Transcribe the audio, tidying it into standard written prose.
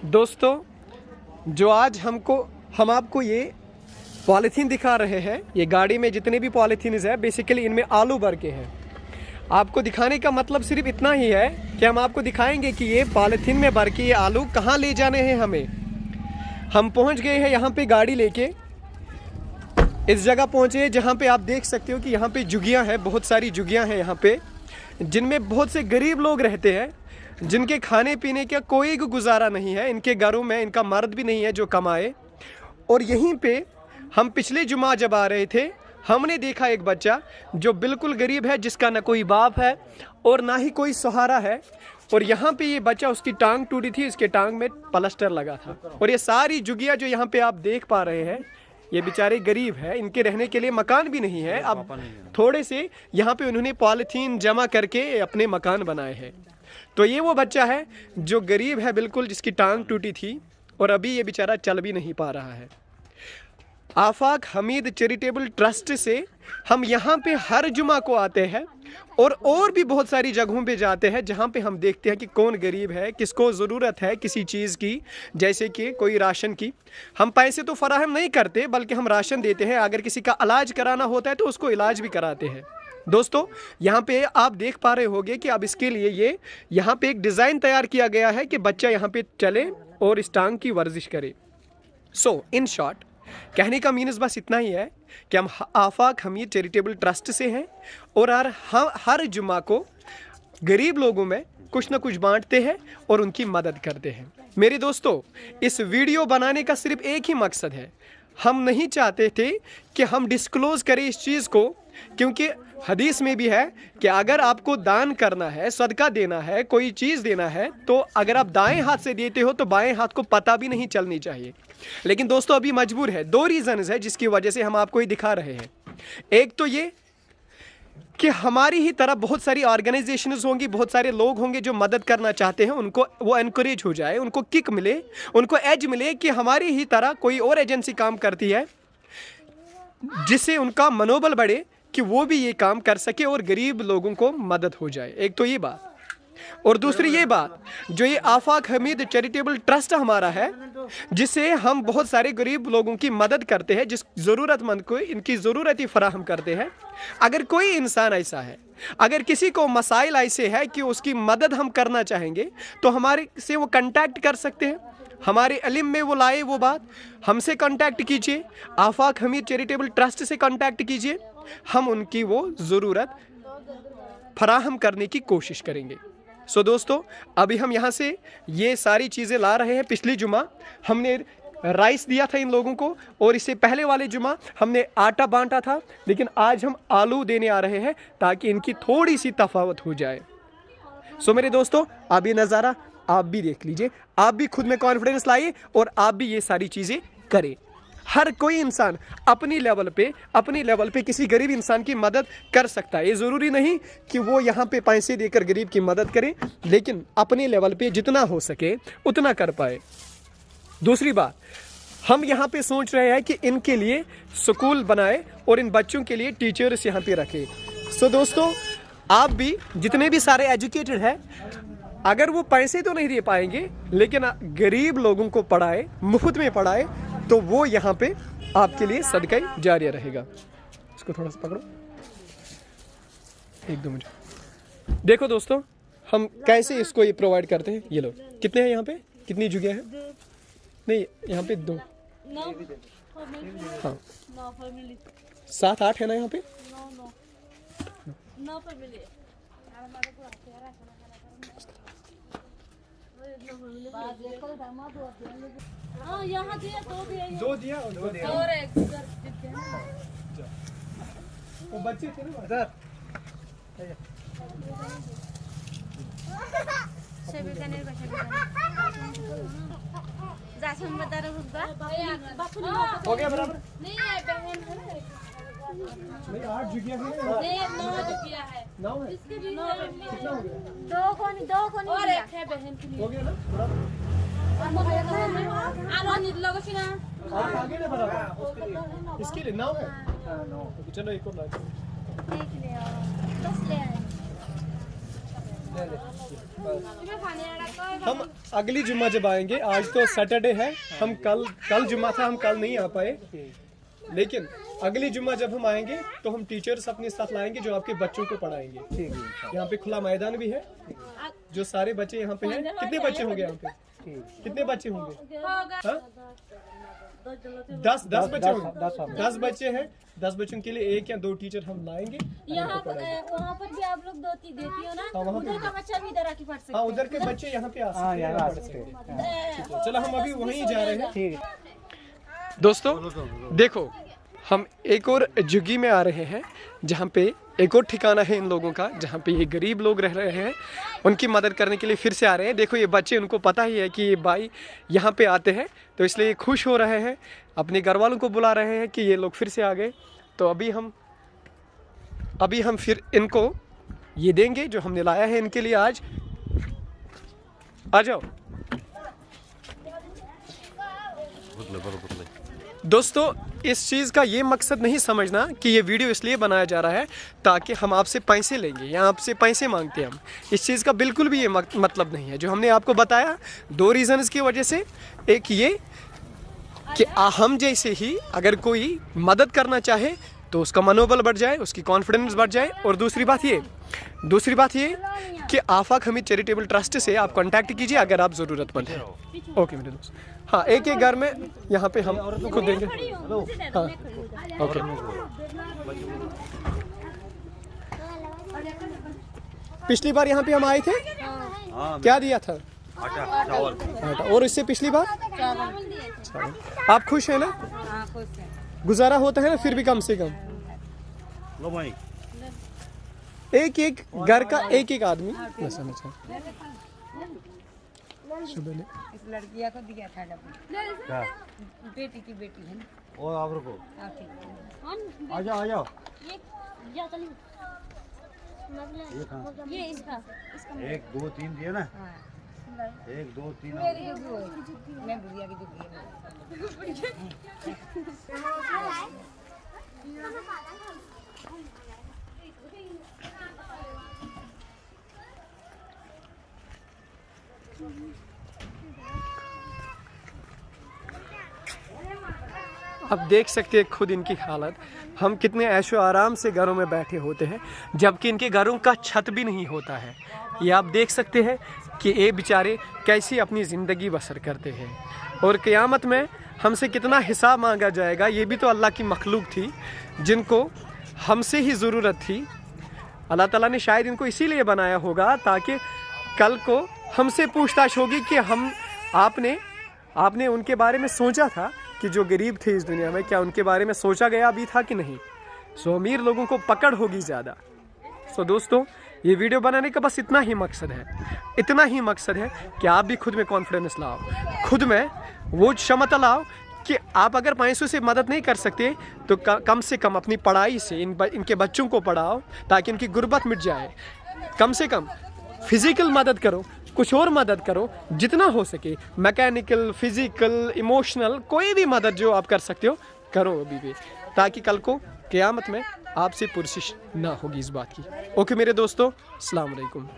दोस्तों, जो आज हम आपको ये पॉलीथीन दिखा रहे हैं, ये गाड़ी में जितने भी पॉलीथीन है बेसिकली इनमें आलू भर के हैं। आपको दिखाने का मतलब सिर्फ इतना ही है कि हम आपको दिखाएंगे कि ये पॉलीथीन में भर के ये आलू कहाँ ले जाने हैं हमें। हम पहुँच गए हैं यहाँ पे गाड़ी लेके, इस जगह पहुँचे हैं जहाँ पे आप देख सकते हो कि यहाँ पे झुग्गियाँ हैं, बहुत सारी झुग्गियाँ हैं यहाँ पे, जिनमें बहुत से गरीब लोग रहते हैं, जिनके खाने पीने का कोई गुजारा नहीं है। इनके घरों में इनका मर्द भी नहीं है जो कमाए। और यहीं पे हम पिछले जुमा जब आ रहे थे, हमने देखा एक बच्चा जो बिल्कुल गरीब है, जिसका ना कोई बाप है और ना ही कोई सहारा है। और यहाँ पे ये बच्चा, उसकी टांग टूटी थी, इसके टांग में प्लास्टर लगा था। और ये सारी झुग्गियाँ जो यहाँ पे आप देख पा रहे हैं, ये बेचारे गरीब है, इनके रहने के लिए मकान भी नहीं है। अब थोड़े से यहाँ पे उन्होंने पॉलीथीन जमा करके अपने मकान बनाए हैं। तो ये वो बच्चा है जो गरीब है बिल्कुल, जिसकी टांग टूटी थी और अभी ये बेचारा चल भी नहीं पा रहा है। आफाक हमीद चैरिटेबल ट्रस्ट से हम यहाँ पे हर जुमा को आते हैं और भी बहुत सारी जगहों पे जाते हैं, जहाँ पे हम देखते हैं कि कौन गरीब है, किसको ज़रूरत है किसी चीज़ की, जैसे कि कोई राशन की। हम पैसे तो फराहम नहीं करते, बल्कि हम राशन देते हैं। अगर किसी का इलाज कराना होता है तो उसको इलाज भी कराते हैं। दोस्तों, यहाँ पे आप देख पा रहे होंगे कि अब इसके लिए ये यहाँ पे एक डिज़ाइन तैयार किया गया है कि बच्चा यहाँ पे चले और इस टांग की वर्जिश करे। सो इन शॉर्ट कहने का मीन्स बस इतना ही है कि हम आफाक हमीद चैरिटेबल ट्रस्ट से हैं और हर जुमा को गरीब लोगों में कुछ ना कुछ बांटते हैं और उनकी मदद करते हैं। मेरे दोस्तों, इस वीडियो बनाने का सिर्फ एक ही मकसद है। हम नहीं चाहते थे कि हम डिस्क्लोज करें इस चीज़ को, क्योंकि हदीस में भी है कि अगर आपको दान करना है, सदका देना है, कोई चीज़ देना है, तो अगर आप दाएं हाथ से देते हो तो बाएं हाथ को पता भी नहीं चलनी चाहिए। लेकिन दोस्तों, अभी मजबूर है, दो रीज़न्स है जिसकी वजह से हम आपको ये दिखा रहे हैं। एक तो ये कि हमारी ही तरह बहुत सारी ऑर्गेनाइजेशंस होंगी, बहुत सारे लोग होंगे जो मदद करना चाहते हैं, उनको वो एनकरेज हो जाए, उनको किक मिले, उनको एज मिले कि हमारी ही तरह कोई और एजेंसी काम करती है, जिससे उनका मनोबल बढ़े कि वो भी ये काम कर सके और गरीब लोगों को मदद हो जाए। एक तो ये बात, और दूसरी ये बात, जो ये आफाक हमीद चैरिटेबल ट्रस्ट हमारा है, जिसे हम बहुत सारे गरीब लोगों की मदद करते हैं, जिस ज़रूरतमंद को इनकी ज़रूरत ही फराहम करते हैं। अगर कोई इंसान ऐसा है, अगर किसी को मसाइल ऐसे है कि उसकी मदद हम करना चाहेंगे, तो हमारे से वो कांटेक्ट कर सकते हैं। हमारे इल्म में वो लाए वो बात, हमसे कांटेक्ट कीजिए, आफाक हमीद चैरिटेबल ट्रस्ट से कांटेक्ट कीजिए, हम उनकी वो ज़रूरत फराहम करने की कोशिश करेंगे। सो दोस्तों, अभी हम यहाँ से ये सारी चीज़ें ला रहे हैं। पिछली जुमा हमने राइस दिया था इन लोगों को, और इससे पहले वाले जुमा हमने आटा बांटा था, लेकिन आज हम आलू देने आ रहे हैं ताकि इनकी थोड़ी सी तफावत हो जाए। सो मेरे दोस्तों, आप ये नज़ारा आप भी देख लीजिए, आप भी खुद में कॉन्फिडेंस लाइए और आप भी ये सारी चीज़ें करें। हर कोई इंसान अपनी लेवल पे किसी गरीब इंसान की मदद कर सकता है। ये ज़रूरी नहीं कि वो यहाँ पे पैसे देकर गरीब की मदद करे, लेकिन अपने लेवल पे जितना हो सके उतना कर पाए। दूसरी बात, हम यहाँ पे सोच रहे हैं कि इनके लिए स्कूल बनाए और इन बच्चों के लिए टीचर्स यहाँ पे रखे। सो दोस्तों, आप भी जितने भी सारे एजुकेटेड हैं, अगर वो पैसे तो नहीं दे पाएंगे, लेकिन गरीब लोगों को पढ़ाए, मुफ्त में पढ़ाए, तो वो यहाँ पे आपके लिए सदका जारिया रहेगा। इसको थोड़ा सा पकड़ो, एक दो मिनट। देखो दोस्तों, हम कैसे इसको ये प्रोवाइड करते हैं। ये लोग कितने हैं यहाँ पे, कितनी जगह है? नहीं, यहाँ पे दो, हाँ 7-8 है ना यहाँ पे। यहाँ दो दिया और एक वो बच्चे थे ना इधर। हो गया बराबर? नहीं है बहन है, नहीं 8 जुगियां हैं, 9 जुगिया है, इसके भी 9 कितना हो गया? दो कोनी और एक है बहन के लिए। हो गया ना बराबर? आप आगे ना बराबर, इसके लिए 9 है। चलो एक और ला। हम अगली जुम्मा जब आएंगे, आज तो सैटरडे है, हम कल जुम्मा था, हम कल नहीं आ पाए, लेकिन अगली जुम्मा जब हम आएंगे तो हम टीचर्स अपने साथ लाएंगे जो आपके बच्चों को पढ़ाएंगे। यहाँ पे खुला मैदान भी है, जो सारे बच्चे यहाँ पे हैं। कितने बच्चे होंगे यहाँ पे? कितने बच्चे होंगे? हाँ? 10 बच्चे होंगे। 10 बच्चे हैं। 10 बच्चों के लिए 1 या 2 टीचर हम लाएंगे। यहाँ वहाँ पर भी आप लोग देती हो ना, उधर का बच्चा भी इधर आके पढ़ सकते हैं। हाँ, उधर के बच्चे यहाँ पे आ सकते हैं। चलो हम अभी वहीं जा रहे हैं। दोस्तों देखो, हम एक और झुग्गी में आ रहे हैं, जहाँ पे एक और ठिकाना है इन लोगों का, जहाँ पे ये गरीब लोग रह रहे हैं। उनकी मदद करने के लिए फिर से आ रहे हैं। देखो ये बच्चे, उनको पता ही है कि ये भाई यहाँ पे आते हैं, तो इसलिए ये खुश हो रहे हैं, अपने घर वालों को बुला रहे हैं कि ये लोग फिर से आ गए। तो अभी हम फिर इनको ये देंगे जो हमने लाया है इनके लिए आज। आ जाओ दोस्तों, इस चीज़ का ये मकसद नहीं समझना कि ये वीडियो इसलिए बनाया जा रहा है ताकि हम आपसे पैसे लेंगे या आपसे पैसे मांगते हैं हम। इस चीज़ का बिल्कुल भी ये मतलब नहीं है। जो हमने आपको बताया 2 रीज़न्स की वजह से, एक ये कि हम जैसे ही अगर कोई मदद करना चाहे तो उसका मनोबल बढ़ जाए, उसकी कॉन्फिडेंस बढ़ जाए। और दूसरी बात ये कि आफाक हमीद चैरिटेबल ट्रस्ट से आप कांटेक्ट कीजिए अगर आप ज़रूरतमंद हैं। ओके मेरे दोस्त, हाँ, एक घर में यहाँ पे हम खुद देंगे। हाँ ओके। पिछली बार यहाँ पे हम आए थे, क्या दिया था? आटा। और इससे पिछली बार आप खुश हैं ना? गुजारा होता है ना फिर भी कम से कम? एक घर का एक आदमी। इस लड़किया को दिया था डब्बा, बेटी की बेटी है ना। और आप रुको, आ जाओ। ये इसका 1 2 3 दिया ना। 1 2 3। मेरी जुग्गी है, मैं बुढ़िया की जुग्गी है। अब देख सकते हैं खुद इनकी हालत। हम कितने ऐशो आराम से घरों में बैठे होते हैं, जबकि इनके घरों का छत भी नहीं होता है। ये आप देख सकते हैं कि ये बेचारे कैसी अपनी ज़िंदगी बसर करते हैं। और क़यामत में हमसे कितना हिसाब मांगा जाएगा, ये भी तो अल्लाह की मखलूक थी, जिनको हमसे ही ज़रूरत थी। अल्लाह ताला ने शायद इनको इसीलिए बनाया होगा ताकि कल को हमसे पूछताछ होगी कि आपने उनके बारे में सोचा था कि जो गरीब थे इस दुनिया में, क्या उनके बारे में सोचा गया भी था कि नहीं। सो अमीर लोगों को पकड़ होगी ज़्यादा। सो दोस्तों, ये वीडियो बनाने का बस इतना ही मकसद है कि आप भी खुद में कॉन्फिडेंस लाओ, खुद में वो क्षमता लाओ कि आप अगर पैसों से मदद नहीं कर सकते तो कम से कम अपनी पढ़ाई से इनके बच्चों को पढ़ाओ ताकि इनकी गुर्बत मिट जाए। कम से कम फिज़िकल मदद करो, कुछ और मदद करो जितना हो सके, मैकेनिकल, फिज़िकल, इमोशनल, कोई भी मदद जो आप कर सकते हो करो अभी भी, ताकि कल को क़यामत में आपसे पुरसिश ना होगी इस बात की। ओके मेरे दोस्तों, अस्सलाम वालेकुम।